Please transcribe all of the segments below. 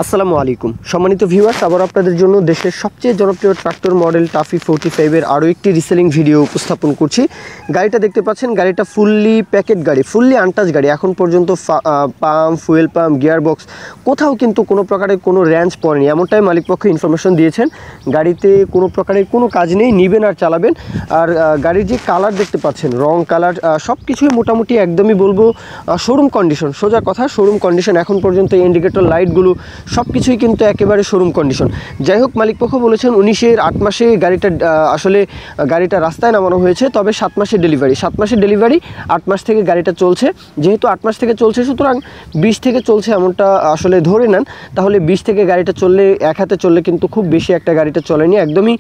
আসসালামু আলাইকুম সম্মানিত ভিউয়ার্স, আবার আপনাদের জন্য দেশের সবচেয়ে জনপ্রিয় ট্রাক্টর মডেল টাফি 45 এর আরও একটি রিসেলিং ভিডিও উপস্থাপন করছি। গাড়িটা দেখতে পাচ্ছেন, গাড়িটা ফুললি প্যাকেট গাড়ি, ফুললি আনটাচ গাড়ি। এখন পর্যন্ত pump, fuel pump, gear box কোথাও কিন্তু কোনো প্রকারের কোনো র্যাঞ্চ পড়েনি, এমনটাই মালিকপক্ষ ইনফরমেশন দিয়েছেন। গাড়িতে কোনো প্রকারের কোনো কাজ নেই, নিবেন আর চালাবেন। আর গাড়ির যে কালার দেখতে পাচ্ছেন, রং কালার সব কিছুই মোটামুটি একদমই বলবো শোরুম কন্ডিশন। সোজা কথা, শোরুম কন্ডিশন। এখন পর্যন্ত ইন্ডিকেটর লাইটগুলো সব কিছুই কিন্তু একেবারে শোরুম কন্ডিশন। যাই হোক, মালিকপক্ষ বলেছেন 19-এর 8 মাসে গাড়িটা আসলে গাড়িটা রাস্তায় নামানো হয়েছে, তবে 7 মাসের ডেলিভারি, 7 মাসের ডেলিভারি, 8 মাস থেকে গাড়িটা চলছে। যেহেতু 8 মাস থেকে চলছে, সুতরাং 20 থেকে চলছে এমনটা আসলে ধরে নেন। তাহলে 20 থেকে গাড়িটা চললে, এক হাতে চললে কিন্তু খুব বেশি একটা গাড়িটা চলেনি। একদমই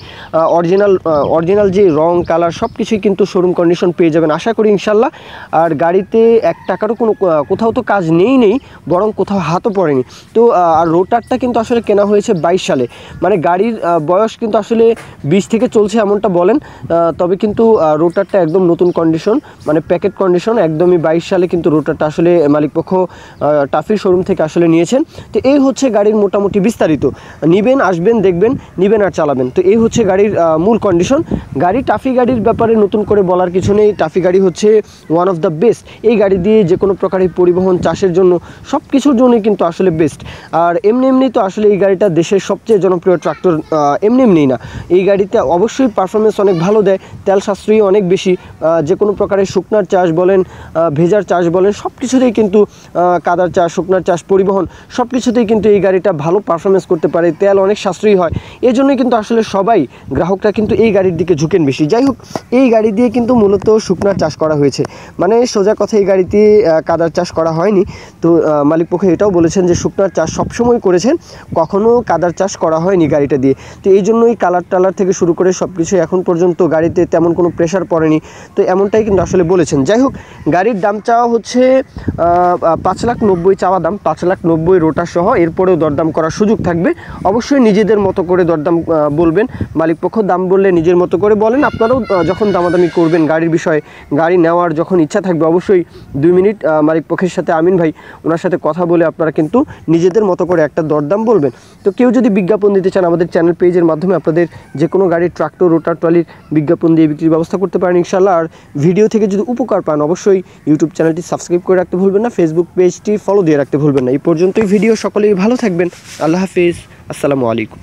অরিজিনাল যে রং কালার সব কিছুই কিন্তু শোরুম কন্ডিশন পেয়ে যাবেন আশা করি ইনশাল্লাহ। আর গাড়িতে 1 টাকারও কোথাও তো কাজ নেই, বরং কোথাও হাতও পড়েনি। তো আর রোটারটা কিন্তু আসলে কেনা হয়েছে 22 সালে, মানে গাড়ির বয়স কিন্তু আসলে 20 থেকে চলছে এমনটা বলেন, তবে কিন্তু রোটারটা একদম নতুন কন্ডিশন, মানে প্যাকেট কন্ডিশন। একদমই 22 সালে কিন্তু রোটারটা আসলে মালিকপক্ষ টাফির শোরুম থেকে আসলে নিয়েছেন। তো এই হচ্ছে গাড়ির মোটামুটি বিস্তারিত। নিবেন, আসবেন, দেখবেন, নিবেন আর চালাবেন। তো এই হচ্ছে গাড়ির মূল কন্ডিশন। টাফি গাড়ির ব্যাপারে নতুন করে বলার কিছু নেই। টাফি গাড়ি হচ্ছে ওয়ান অফ দ্য বেস্ট। এই গাড়ি দিয়ে যে কোনো প্রকারের পরিবহন, চাষের জন্য, সব কিছুর জন্যই কিন্তু আসলে বেস্ট। আর এমনি তো আসলে এই গাড়িটা দেশের সবচেয়ে জনপ্রিয় ট্রাক্টর, এমনি না। এই গাড়িতে অবশ্যই পারফরমেন্স অনেক ভালো দেয়, তেল সাশ্রয়ী অনেক বেশি। যে কোনো প্রকারের শুকনার চাষ বলেন, ভেজার চাষ বলেন, সব কিছুতেই কিন্তু কাদার চাষ, শুকনার চাষ, পরিবহন সব কিছুতেই কিন্তু এই গাড়িটা ভালো পারফরমেন্স করতে পারে। তেল অনেক সাশ্রয়ী হয়, এই জন্যই কিন্তু আসলে সবাই গ্রাহকরা কিন্তু এই গাড়ির দিকে ঝুঁকেন বেশি। যাই হোক, এই গাড়ি দিয়ে কিন্তু মূলত শুকনার চাষ করা হয়েছে, মানে সোজা কথা এই গাড়িতে কাদার চাষ করা হয়নি। তো মালিকপক্ষ এটাও বলেছেন যে শুকনার চাষ সবসময় করেছেন, কখনও কাদার চাষ করা হয়নি গাড়িটা দিয়ে। তো এই জন্যই কালার টালার থেকে শুরু করে সব কিছু এখন পর্যন্ত গাড়িতে তেমন কোনো প্রেশার পড়েনি। তো এমনটাই কিন্তু আসলে বলেছেন। যাই হোক, গাড়ির দাম চাওয়া হচ্ছে 5,90,000 চাওয়া দাম, 5,90,000 রোটার সহ। এরপরেও দরদাম করার সুযোগ থাকবে। অবশ্যই নিজেদের মতো করে দরদাম বলবেন। মালিকপক্ষ দাম বললে নিজের মতো করে বলেন। আপনারাও যখন দামাদামি করবেন গাড়ির বিষয়ে, গাড়ি নেওয়ার যখন ইচ্ছা থাকবে, অবশ্যই 2 মিনিট মালিকপক্ষের সাথে, আমিন ভাই, ওনার সাথে কথা বলে আপনারা কিন্তু নিজেদের মতো করে একটা দরদাম বলবেন। তো কেউ যদি বিজ্ঞাপন দিতে চান, আমাদের চ্যানেল পেজের মাধ্যমে আপনাদের যে কোনো গাড়ির ট্রাক্টর, রোটার, ট্রলির বিজ্ঞাপন দিয়ে বিক্রির ব্যবস্থা করতে পারেন ইনশাল্লাহ। আর ভিডিও থেকে যদি উপকার পান, অবশ্যই ইউটিউব চ্যানেলটি সাবস্ক্রাইব করে রাখতে ভুলবেন না, ফেসবুক পেজটি ফলো দিয়ে রাখতে ভুলবেন না। এই পর্যন্তই ভিডিও। সকলেই ভালো থাকবেন। আল্লাহ হাফিজ, আসসালামু আলাইকুম।